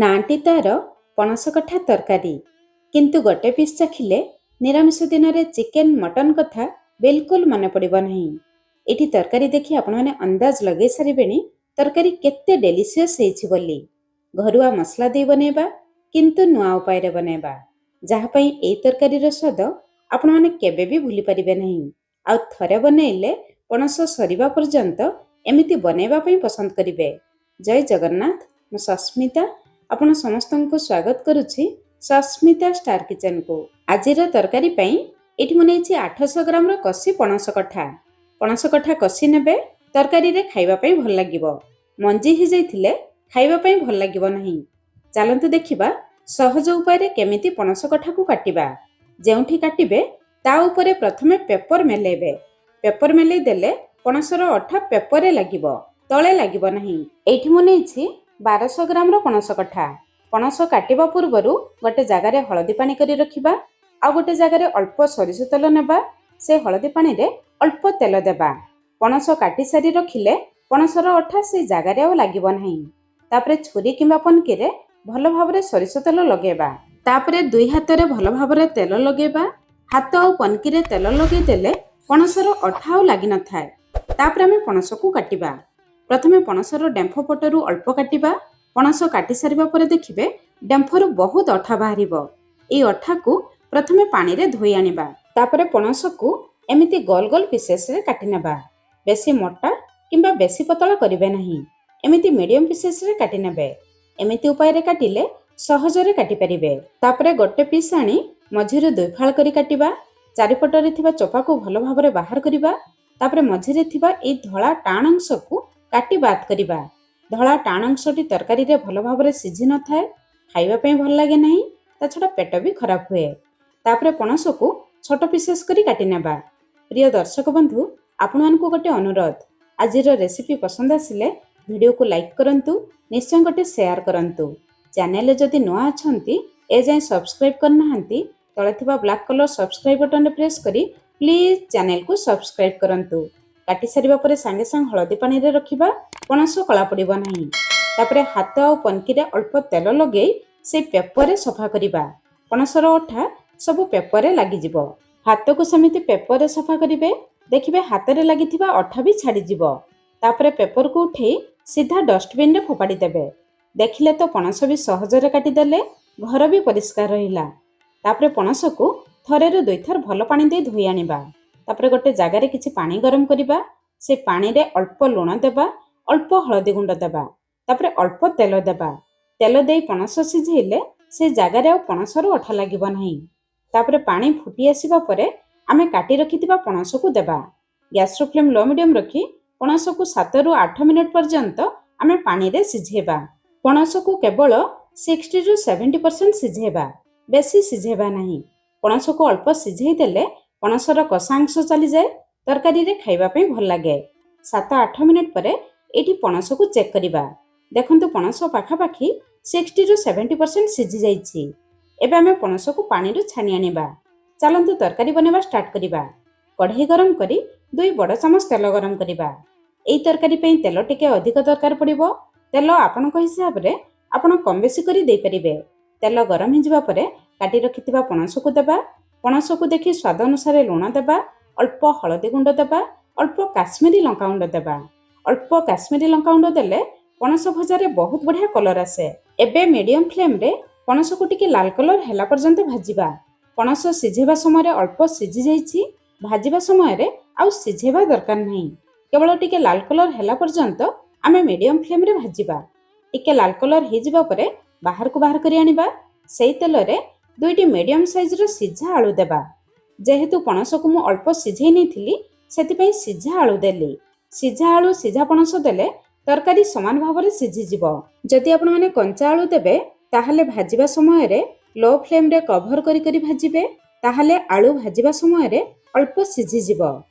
ନାଁଟି ତାର ପଣସ କଠା ତରକାରୀ, କିନ୍ତୁ ଗୋଟେ ପିସ୍ ଚାଖିଲେ ନିରାମିଷ ଦିନରେ ଚିକେନ ମଟନ କଥା ବିଲକୁଲ ମନେ ପଡ଼ିବ ନାହିଁ। ଏଠି ତରକାରୀ ଦେଖି ଆପଣମାନେ ଅନ୍ଦାଜ ଲଗେଇ ସାରିବେଣି ତରକାରୀ କେତେ ଡେଲିସିୟସ୍ ହେଇଛି ବୋଲି। ଘରୁଆ ମସଲା ଦେଇ ବନେଇବା, କିନ୍ତୁ ନୂଆ ଉପାୟରେ ବନେଇବା, ଯାହା ପାଇଁ ଏଇ ତରକାରୀର ସ୍ୱାଦ ଆପଣମାନେ କେବେ ବି ଭୁଲି ପାରିବେ ନାହିଁ। ଆଉ ଥରେ ବନେଇଲେ ପଣସ ସରିବା ପର୍ଯ୍ୟନ୍ତ ଏମିତି ବନେଇବା ପାଇଁ ପସନ୍ଦ କରିବେ। ଜୟ ଜଗନ୍ନାଥ। ମୁଁ ସସ୍ମିତା ଆପଣ ସମସ୍ତଙ୍କୁ ସ୍ୱାଗତ କରୁଛି ସସ୍ମିତା ଷ୍ଟାର କିଚେନକୁ। ଆଜିର ତରକାରୀ ପାଇଁ ଏଠି ମୁଁ ନେଇଛି 800 ଗ୍ରାମର କଷି ପଣସ କଠା। ପଣସ କଠା କଷି ନେବେ, ତରକାରୀରେ ଖାଇବା ପାଇଁ ଭଲ ଲାଗିବ। ମଞ୍ଜି ହେଇଯାଇଥିଲେ ଖାଇବା ପାଇଁ ଭଲ ଲାଗିବ ନାହିଁ। ଚାଲନ୍ତୁ ଦେଖିବା ସହଜ ଉପାୟରେ କେମିତି ପଣସ କଠାକୁ କାଟିବା। ଯେଉଁଠି କାଟିବେ ତା ଉପରେ ପ୍ରଥମେ ପେପର ମେଲେଇବେ। ପେପର ମେଲେଇ ଦେଲେ ପଣସର ଅଠା ପେପରରେ ଲାଗିବ, ତଳେ ଲାଗିବ ନାହିଁ। ଏଇଠି ମୁଁ ନେଇଛି 1200 ଗ୍ରାମର ପଣସ କଠା। ପଣସ କାଟିବା ପୂର୍ବରୁ ଗୋଟେ ଜାଗାରେ ହଳଦୀ ପାଣି କରି ରଖିବା, ଆଉ ଗୋଟେ ଜାଗାରେ ଅଳ୍ପ ସୋରିଷ ତେଲ ନେବା। ସେ ହଳଦୀ ପାଣିରେ ଅଳ୍ପ ତେଲ ଦେବା। ପଣସ କାଟି ସାରି ରଖିଲେ ପଣସର ଅଠା ସେ ଜାଗାରେ ଆଉ ଲାଗିବ ନାହିଁ। ତାପରେ ଛୁରୀ କିମ୍ବା ପନିକିରେ ଭଲ ଭାବରେ ସୋରିଷ ତେଲ ଲଗେଇବା। ତାପରେ 2 ହାତରେ ଭଲ ଭାବରେ ତେଲ ଲଗେଇବା। ହାତ ଆଉ ପନିକିରେ ତେଲ ଲଗେଇ ଦେଲେ ପଣସର ଅଠା ଆଉ ଲାଗିନଥାଏ। ତାପରେ ଆମେ ପଣସକୁ କାଟିବା। ପ୍ରଥମେ ପଣସର ଡେମ୍ଫ ପଟରୁ ଅଳ୍ପ କାଟିବା। ପଣସ କାଟି ସାରିବା ପରେ ଦେଖିବେ ଡେମ୍ଫରୁ ବହୁତ ଅଠା ବାହାରିବ। ଏଇ ଅଠାକୁ ପ୍ରଥମେ ପାଣିରେ ଧୋଇ ଆଣିବା। ତାପରେ ପଣସକୁ ଏମିତି ଗୋଲ ଗୋଲ ପିସେସରେ କାଟି ନେବା। ବେଶୀ ମୋଟା କିମ୍ବା ବେଶୀ ପତଳା କରିବେ ନାହିଁ, ଏମିତି ମିଡିୟମ ପିସେସରେ କାଟି ନେବେ। ଏମିତି ଉପାୟରେ କାଟିଲେ ସହଜରେ କାଟିପାରିବେ। ତାପରେ ଗୋଟେ ପିସ୍ ଆଣି ମଝିରେ 2 ଫାଳ କରି କାଟିବା। ଚାରିପଟରେ ଥିବା ଚୋପାକୁ ଭଲ ଭାବରେ ବାହାର କରିବା। ତାପରେ ମଝିରେ ଥିବା ଏଇ ଧଳା ଟାଣ ଅଂଶକୁ କାଟି ବାଦ କରିବା। ଧଳା ଟାଣ ଅଂଶଟି ତରକାରୀରେ ଭଲ ଭାବରେ ସିଝି ନଥାଏ, ଖାଇବା ପାଇଁ ଭଲ ଲାଗେ ନାହିଁ, ତା ଛଡ଼ା ପେଟ ବି ଖରାପ ହୁଏ। ତାପରେ ପଣସକୁ ଛୋଟ ପିସେସ୍ କରି କାଟି ନେବା। ପ୍ରିୟ ଦର୍ଶକ ବନ୍ଧୁ, ଆପଣମାନଙ୍କୁ ଗୋଟେ ଅନୁରୋଧ, ଆଜିର ରେସିପି ପସନ୍ଦ ଆସିଲେ ଭିଡ଼ିଓକୁ ଲାଇକ୍ କରନ୍ତୁ, ନିଶ୍ଚୟ ଗୋଟେ ସେୟାର କରନ୍ତୁ। ଚ୍ୟାନେଲରେ ଯଦି ନୂଆ ଅଛନ୍ତି, ଏଯାଏଁ ସବସ୍କ୍ରାଇବ୍ କରିନାହାନ୍ତି, ତଳେ ଥିବା ବ୍ଲାକ୍ କଲର ସବସ୍କ୍ରାଇବ୍ ବଟନରେ ପ୍ରେସ୍ କରି ପ୍ଲିଜ୍ ଚ୍ୟାନେଲକୁ ସବସ୍କ୍ରାଇବ୍ କରନ୍ତୁ। କାଟି ସାରିବା ପରେ ସାଙ୍ଗେ ସାଙ୍ଗେ ହଳଦୀ ପାଣିରେ ରଖିବା, ପଣସ କଳା ପଡ଼ିବ ନାହିଁ। ତାପରେ ହାତ ଆଉ ପନିକିରେ ଅଳ୍ପ ତେଲ ଲଗେଇ ସେଇ ପେପରରେ ସଫା କରିବା। ପଣସର ଅଠା ସବୁ ପେପରରେ ଲାଗିଯିବ। ହାତକୁ ସେମିତି ପେପରରେ ସଫା କରିବେ, ଦେଖିବେ ହାତରେ ଲାଗିଥିବା ଅଠା ବି ଛାଡ଼ିଯିବ। ତାପରେ ପେପରକୁ ଉଠେଇ ସିଧା ଡଷ୍ଟବିନରେ ଫୋପାଡ଼ି ଦେବେ। ଦେଖିଲେ ତ ପଣସ ବି ସହଜରେ କାଟିଦେଲେ, ଘର ବି ପରିଷ୍କାର ରହିଲା। ତାପରେ ପଣସକୁ ଥରେରୁ 2 ଥର ଭଲ ପାଣି ଦେଇ ଧୋଇ ଆଣିବା। ତାପରେ ଗୋଟେ ଜାଗାରେ କିଛି ପାଣି ଗରମ କରିବା। ସେ ପାଣିରେ ଅଳ୍ପ ଲୁଣ ଦେବା, ଅଳ୍ପ ହଳଦୀ ଗୁଣ୍ଡ ଦେବା, ତାପରେ ଅଳ୍ପ ତେଲ ଦେବା। ତେଲ ଦେଇ ପଣସ ସିଝେଇଲେ ସେ ଜାଗାରେ ଆଉ ପଣସରୁ ଅଠା ଲାଗିବ ନାହିଁ। ତାପରେ ପାଣି ଫୁଟି ଆସିବା ପରେ ଆମେ କାଟି ରଖିଥିବା ପଣସକୁ ଦେବା। ଗ୍ୟାସର ଫ୍ଲେମ୍ ଲୋ ମିଡିୟମ ରଖି ପଣସକୁ 7ରୁ 8 ମିନିଟ୍ ପର୍ଯ୍ୟନ୍ତ ଆମେ ପାଣିରେ ସିଝେଇବା। ପଣସକୁ କେବଳ 60ରୁ 70% ସିଝେଇବା, ବେଶୀ ସିଝେଇବା ନାହିଁ। ପଣସକୁ ଅଳ୍ପ ସିଝେଇ ଦେଲେ ପଣସର କଷା ଅଂଶ ଚାଲିଯାଏ, ତରକାରୀରେ ଖାଇବା ପାଇଁ ଭଲ ଲାଗେ। 7-8 ମିନିଟ୍ ପରେ ଏଇଠି ପଣସକୁ ଚେକ୍ କରିବା। ଦେଖନ୍ତୁ ପଣସ ପାଖାପାଖି 60ରୁ 70% ସିଝି ଯାଇଛି। ଏବେ ଆମେ ପଣସକୁ ପାଣିରୁ ଛାଣି ଆଣିବା। ଚାଲନ୍ତୁ ତରକାରୀ ବନେଇବା ଷ୍ଟାର୍ଟ କରିବା। କଢ଼େଇ ଗରମ କରି 2 ବଡ଼ ଚାମଚ ତେଲ ଗରମ କରିବା। ଏଇ ତରକାରୀ ପାଇଁ ତେଲ ଟିକେ ଅଧିକ ଦରକାର ପଡ଼ିବ। ତେଲ ଆପଣଙ୍କ ହିସାବରେ ଆପଣ କମ ବେଶୀ କରି ଦେଇପାରିବେ। ତେଲ ଗରମ ହେଇଯିବା ପରେ କାଟି ରଖିଥିବା ପଣସକୁ ଦେବା। ପଣସକୁ ଦେଖି ସ୍ୱାଦ ଅନୁସାରେ ଲୁଣ ଦେବା, ଅଳ୍ପ ହଳଦୀ ଗୁଣ୍ଡ ଦେବା, ଅଳ୍ପ କାଶ୍ମୀରୀ ଲଙ୍କାଗୁଣ୍ଡ ଦେବା। ଅଳ୍ପ କାଶ୍ମୀରୀ ଲଙ୍କାଗୁଣ୍ଡ ଦେଲେ ପଣସ ଭଜାରେ ବହୁତ ବଢ଼ିଆ କଲର ଆସେ। ଏବେ ମିଡିୟମ ଫ୍ଲେମ୍ରେ ପଣସକୁ ଟିକେ ଲାଲ କଲର ହେଲା ପର୍ଯ୍ୟନ୍ତ ଭାଜିବା। ପଣସ ସିଝେଇବା ସମୟରେ ଅଳ୍ପ ସିଝି ଯାଇଛି, ଭାଜିବା ସମୟରେ ଆଉ ସିଝେଇବା ଦରକାର ନାହିଁ। କେବଳ ଟିକେ ଲାଲ କଲର ହେଲା ପର୍ଯ୍ୟନ୍ତ ଆମେ ମିଡିୟମ ଫ୍ଲେମ୍ରେ ଭାଜିବା। ଟିକେ ଲାଲ କଲର ହେଇଯିବା ପରେ ବାହାରକୁ ବାହାର କରି ଆଣିବା। ସେଇ ତେଲରେ 2ଟି ମିଡିୟମ ସାଇଜର ସିଝା ଆଳୁ ଦେବା। ଯେହେତୁ ପଣସକୁ ମୁଁ ଅଳ୍ପ ସିଝେଇ ନେଇଥିଲି, ସେଥିପାଇଁ ସିଝା ଆଳୁ ଦେଲି। ସିଝା ଆଳୁ ସିଝା ପଣସ ଦେଲେ ତରକାରୀ ସମାନ ଭାବରେ ସିଝିଯିବ। ଯଦି ଆପଣମାନେ କଞ୍ଚା ଆଳୁ ଦେବେ, ତାହେଲେ ଭାଜିବା ସମୟରେ ଲୋ ଫ୍ଲେମ୍ରେ କଭର କରି କରି ଭାଜିବେ, ତାହେଲେ ଆଳୁ ଭାଜିବା ସମୟରେ ଅଳ୍ପ ସିଝିଯିବ।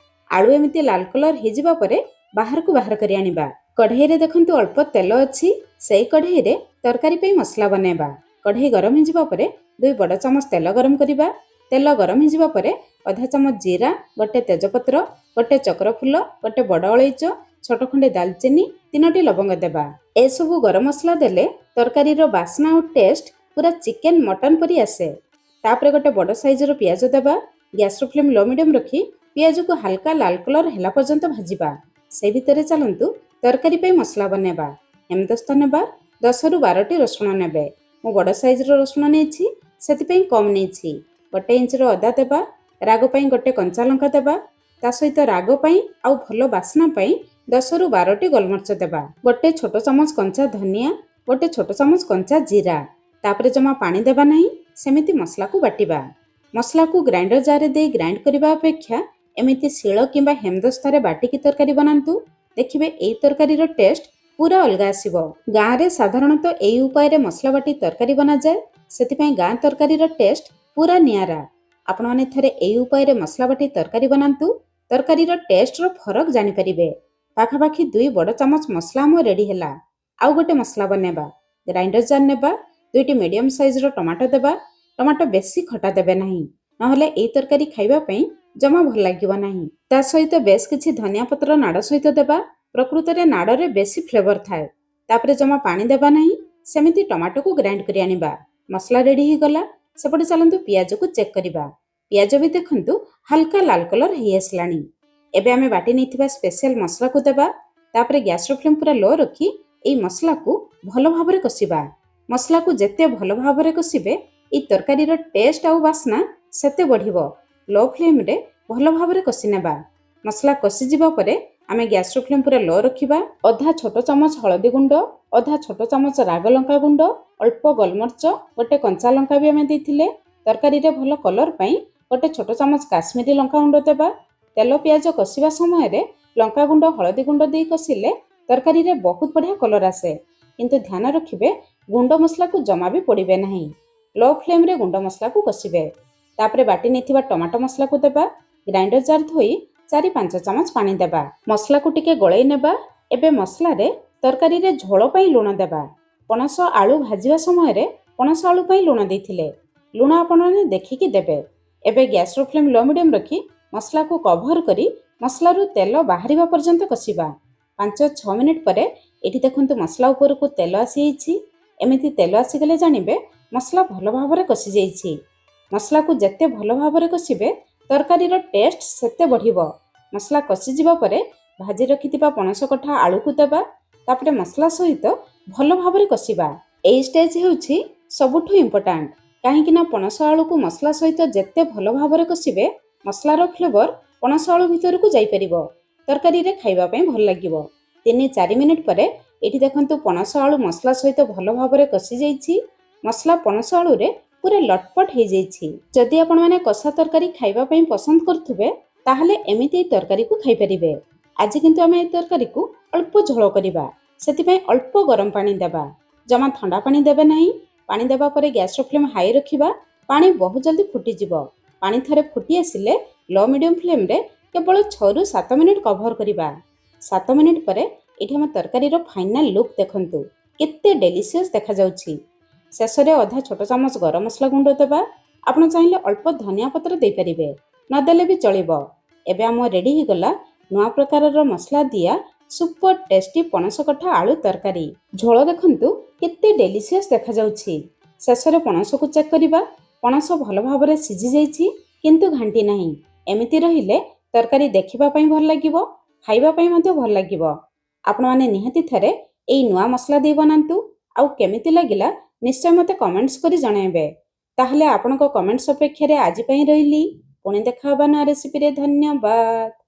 ଆଳୁ ଏମିତି ଲାଲ କଲର ହେଇଯିବା ପରେ ବାହାରକୁ ବାହାର କରି ଆଣିବା। କଢ଼େଇରେ ଦେଖନ୍ତୁ ଅଳ୍ପ ତେଲ ଅଛି, ସେଇ କଢ଼େଇରେ ତରକାରୀ ପାଇଁ ମସଲା ବନେଇବା। କଢ଼େଇ ଗରମ ହେଇଯିବା ପରେ 2 ବଡ଼ ଚାମଚ ତେଲ ଗରମ କରିବା। ତେଲ ଗରମ ହେଇଯିବା ପରେ ଅଧା ଚାମଚ ଜିରା, ଗୋଟେ ତେଜପତ୍ର, ଗୋଟେ ଚକ୍ର ଫୁଲ, ଗୋଟେ ବଡ଼ ଅଳେଇଚ, ଛୋଟ ଖଣ୍ଡେ ଡାଲଚିନି, 3ଟି ଲବଙ୍ଗ ଦେବା। ଏସବୁ ଗରମ ମସଲା ଦେଲେ ତରକାରୀର ବାସ୍ନା ଆଉ ଟେଷ୍ଟ ପୁରା ଚିକେନ ମଟନ ପରି ଆସେ। ତାପରେ ଗୋଟେ ବଡ଼ ସାଇଜର ପିଆଜ ଦେବା। ଗ୍ୟାସର ଫ୍ଲେମ୍ ଲୋ ମିଡ଼ିୟମ୍ ରଖି ପିଆଜକୁ ହାଲକା ଲାଲ କଲର ହେଲା ପର୍ଯ୍ୟନ୍ତ ଭାଜିବା। ସେ ଭିତରେ ଚାଲନ୍ତୁ ତରକାରୀ ପାଇଁ ମସଲା ବନେଇବା। ହେମଦସ୍ତା ନେବା। 10ରୁ 12ଟି ରସୁଣ ନେବେ। ମୁଁ ବଡ଼ ସାଇଜର ରସୁଣ ନେଇଛି, ସେଥିପାଇଁ କମ୍ ନେଇଛି। 1 ଇଞ୍ଚର ଅଦା ଦେବା। ରାଗ ପାଇଁ ଗୋଟେ କଞ୍ଚା ଲଙ୍କା ଦେବା। ତା ସହିତ ରାଗ ପାଇଁ ଆଉ ଭଲ ବାସ୍ନା ପାଇଁ 10ରୁ 12ଟି ଗୋଲମରିଚ ଦେବା। ଗୋଟେ ଛୋଟ ଚାମଚ କଞ୍ଚା ଧନିଆ, ଗୋଟେ ଛୋଟ ଚାମଚ କଞ୍ଚା ଜିରା। ତାପରେ ଜମା ପାଣି ଦେବା ନାହିଁ, ସେମିତି ମସଲାକୁ ବାଟିବା। ମସଲାକୁ ଗ୍ରାଇଣ୍ଡର ଜାରରେ ଦେଇ ଗ୍ରାଇଣ୍ଡ କରିବା ଅପେକ୍ଷା ଏମିତି ଶିଳ କିମ୍ବା ହେମଦସ୍ତାରେ ବାଟିକି ତରକାରୀ ବନାନ୍ତୁ। ଦେଖିବେ ଏଇ ତରକାରୀର ଟେଷ୍ଟ ପୁରା ଅଲଗା ଆସିବ। ଗାଁରେ ସାଧାରଣତଃ ଏଇ ଉପାୟରେ ମସଲା ବାଟି ତରକାରୀ ବନାଯାଏ, ସେଥିପାଇଁ ଗାଁ ତରକାରୀର ଟେଷ୍ଟ ପୁରା ନିଆରା। ଆପଣମାନେ ଥରେ ଏଇ ଉପାୟରେ ମସଲା ବାଟି ତରକାରୀ ବନାନ୍ତୁ, ତରକାରୀର ଟେଷ୍ଟର ଫରକ ଜାଣିପାରିବେ। ପାଖାପାଖି 2 ବଡ଼ ଚାମଚ ମସଲା ଆମ ରେଡି ହେଲା। ଆଉ ଗୋଟେ ମସଲା ବନେଇବା। ଗ୍ରାଇଣ୍ଡର ଜାର୍ ନେବା। 2ଟି ମିଡିୟମ୍ ସାଇଜର ଟମାଟୋ ଦେବା। ଟମାଟୋ ବେଶୀ ଖଟା ଦେବେ ନାହିଁ, ନହେଲେ ଏଇ ତରକାରୀ ଖାଇବା ପାଇଁ ଜମା ଭଲ ଲାଗିବ ନାହିଁ। ତା ସହିତ ବେଶ କିଛି ଧନିଆ ପତ୍ର ନାଡ଼ ସହିତ ଦେବା। ପ୍ରକୃତରେ ନାଡ଼ରେ ବେଶୀ ଫ୍ଲେଭର ଥାଏ। ତାପରେ ଜମା ପାଣି ଦେବା ନାହିଁ, ସେମିତି ଟମାଟୋକୁ ଗ୍ରାଇଣ୍ଡ କରି ଆଣିବା। ମସଲା ରେଡି ହେଇଗଲା। ସେପଟେ ଚାଲନ୍ତୁ ପିଆଜକୁ ଚେକ୍ କରିବା। ପିଆଜ ବି ଦେଖନ୍ତୁ ହାଲକା ଲାଲ କଲର ହେଇ ଆସିଲାଣି। ଏବେ ଆମେ ବାଟି ନେଇଥିବା ସ୍ପେଶାଲ ମସଲାକୁ ଦେବା। ତାପରେ ଗ୍ୟାସର ଫ୍ଲେମ୍ ପୁରା ଲୋ ରଖି ଏଇ ମସଲାକୁ ଭଲ ଭାବରେ କଷିବା। ମସଲାକୁ ଯେତେ ଭଲ ଭାବରେ କଷିବେ ଏଇ ତରକାରୀର ଟେଷ୍ଟ ଆଉ ବାସ୍ନା ସେତେ ବଢ଼ିବ। ଲୋ ଫ୍ଲେମ୍ରେ ଭଲ ଭାବରେ କଷି ନେବା। ମସଲା କଷିଯିବା ପରେ ଆମେ ଗ୍ୟାସର ଫ୍ଲେମ୍ ପୁରା ଲୋ ରଖିବା। ଅଧା ଛୋଟ ଚାମଚ ହଳଦୀ ଗୁଣ୍ଡ, ଅଧା ଛୋଟ ଚାମଚ ରାଗ ଲଙ୍କା ଗୁଣ୍ଡ, ଅଳ୍ପ ଗୋଲମରିଚ, ଗୋଟେ କଞ୍ଚା ଲଙ୍କା ବି ଆମେ ଦେଇଥିଲେ। ତରକାରୀରେ ଭଲ କଲର ପାଇଁ ଗୋଟେ ଛୋଟ ଚାମଚ କାଶ୍ମୀରୀ ଲଙ୍କା ଗୁଣ୍ଡ ଦେବା। ତେଲ ପିଆଜ କଷିବା ସମୟରେ ଲଙ୍କାଗୁଣ୍ଡ ହଳଦୀ ଗୁଣ୍ଡ ଦେଇ କଷିଲେ ତରକାରୀରେ ବହୁତ ବଢ଼ିଆ କଲର ଆସେ। କିନ୍ତୁ ଧ୍ୟାନ ରଖିବେ ଗୁଣ୍ଡ ମସଲାକୁ ଜମା ବି ପୋଡ଼ିବେ ନାହିଁ। ଲୋ ଫ୍ଲେମ୍ରେ ଗୁଣ୍ଡ ମସଲାକୁ କଷିବେ। ତାପରେ ବାଟି ନେଇଥିବା ଟମାଟୋ ମସଲାକୁ ଦେବା। ଗ୍ରାଇଣ୍ଡର ଜାର୍ ଧୋଇ 4-5 ଚାମଚ ପାଣି ଦେବା। ମସଲାକୁ ଟିକେ ଗୋଳେଇ ନେବା। ଏବେ ମସଲାରେ ତରକାରୀରେ ଝୋଳ ପାଇଁ ଲୁଣ ଦେବା। ପଣସ ଆଳୁ ଭାଜିବା ସମୟରେ ପଣସ ଆଳୁ ପାଇଁ ଲୁଣ ଦେଇଥିଲେ। ଲୁଣ ଆପଣମାନେ ଦେଖିକି ଦେବେ। ଏବେ ଗ୍ୟାସର ଫ୍ଲେମ୍ ଲୋ ମିଡ଼ିୟମ୍ ରଖି ମସଲାକୁ କଭର କରି ମସଲାରୁ ତେଲ ବାହାରିବା ପର୍ଯ୍ୟନ୍ତ କଷିବା। 5-6 ମିନିଟ୍ ପରେ ଏଠି ଦେଖନ୍ତୁ ମସଲା ଉପରକୁ ତେଲ ଆସିଯାଇଛି। ଏମିତି ତେଲ ଆସିଗଲେ ଜାଣିବେ ମସଲା ଭଲ ଭାବରେ କଷି ଯାଇଛି। ମସଲାକୁ ଯେତେ ଭଲ ଭାବରେ କଷିବେ ତରକାରୀର ଟେଷ୍ଟ ସେତେ ବଢ଼ିବ। ମସଲା କଷିଯିବା ପରେ ଭାଜି ରଖିଥିବା ପଣସ କଠା ଆଳୁକୁ ଦେବା। ତାପରେ ମସଲା ସହିତ ଭଲ ଭାବରେ କଷିବା। ଏଇ ଷ୍ଟେଜ୍ ହେଉଛି ସବୁଠୁ ଇମ୍ପୋର୍ଟାଣ୍ଟ, କାହିଁକି ନା ପଣସ ଆଳୁକୁ ମସଲା ସହିତ ଯେତେ ଭଲ ଭାବରେ କଷିବେ ମସଲାର ଫ୍ଲେଭର ପଣସ ଆଳୁ ଭିତରକୁ ଯାଇପାରିବ। ତରକାରୀରେ ଖାଇବା ପାଇଁ ଭଲ ଲାଗିବ। 3-4 ମିନିଟ୍ ପରେ ଏଠି ଦେଖନ୍ତୁ ପଣସ ଆଳୁ ମସଲା ସହିତ ଭଲ ଭାବରେ କଷି ଯାଇଛି। ମସଲା ପଣସ ଆଳୁରେ ପୁରା ଲଟପଟ ହେଇଯାଇଛି। ଯଦି ଆପଣମାନେ କଷା ତରକାରୀ ଖାଇବା ପାଇଁ ପସନ୍ଦ କରୁଥିବେ ତାହେଲେ ଏମିତି ଏହି ତରକାରୀକୁ ଖାଇପାରିବେ। ଆଜି କିନ୍ତୁ ଆମେ ଏହି ତରକାରୀକୁ ଅଳ୍ପ ଝୋଳ କରିବା, ସେଥିପାଇଁ ଅଳ୍ପ ଗରମ ପାଣି ଦେବା। ଜମା ଥଣ୍ଡା ପାଣି ଦେବେ ନାହିଁ। ପାଣି ଦେବା ପରେ ଗ୍ୟାସର ଫ୍ଲେମ୍ ହାଇ ରଖିବା। ପାଣି ବହୁତ ଜଲ୍ଦି ଫୁଟିଯିବ। ପାଣି ଥରେ ଫୁଟି ଆସିଲେ ଲୋ ମିଡ଼ିୟମ୍ ଫ୍ଲେମ୍ରେ କେବଳ 6-7 ମିନିଟ୍ କଭର କରିବା। 7 ମିନିଟ୍ ପରେ ଏଠି ଆମ ତରକାରୀର ଫାଇନାଲ ଲୁକ୍ ଦେଖନ୍ତୁ କେତେ ଡେଲିସିୟସ୍ ଦେଖାଯାଉଛି। ଶେଷରେ ଅଧା ଛୋଟ ଚାମଚ ଗରମ ମସଲା ଗୁଣ୍ଡ ଦେବା। ଆପଣ ଚାହିଁଲେ ଅଳ୍ପ ଧନିଆ ପତ୍ର ଦେଇପାରିବେ, ନଦେଲେ ବି ଚଳିବ। ଏବେ ଆମ ରେଡି ହେଇଗଲା ନୂଆ ପ୍ରକାରର ମସଲା ଦିଆ ସୁପର ଟେଷ୍ଟି ପଣସ କଠା ଆଳୁ ତରକାରୀ। ଝୋଳ ଦେଖନ୍ତୁ କେତେ ଡେଲିସିୟସ୍ ଦେଖାଯାଉଛି। ଶେଷରେ ପଣସକୁ ଚେକ୍ କରିବା। ପଣସ ଭଲ ଭାବରେ ସିଝି ଯାଇଛି, କିନ୍ତୁ ଘାଣ୍ଟି ନାହିଁ। ଏମିତି ରହିଲେ ତରକାରୀ ଦେଖିବା ପାଇଁ ଭଲ ଲାଗିବ, ଖାଇବା ପାଇଁ ମଧ୍ୟ ଭଲ ଲାଗିବ। ଆପଣମାନେ ନିହାତି ଥରେ ଏଇ ନୂଆ ମସଲା ଦେଇ ବନାନ୍ତୁ। ଆଉ କେମିତି ଲାଗିଲା ନିଶ୍ଚୟ ମୋତେ କମେଣ୍ଟସ୍ କରି ଜଣାଇବେ। ତାହେଲେ ଆପଣଙ୍କ କମେଣ୍ଟସ୍ ଅପେକ୍ଷାରେ ଆଜି ପାଇଁ ରହିଲି। ପୁଣି ଦେଖା ହେବା ନୂଆ ରେସିପିରେ। ଧନ୍ୟବାଦ।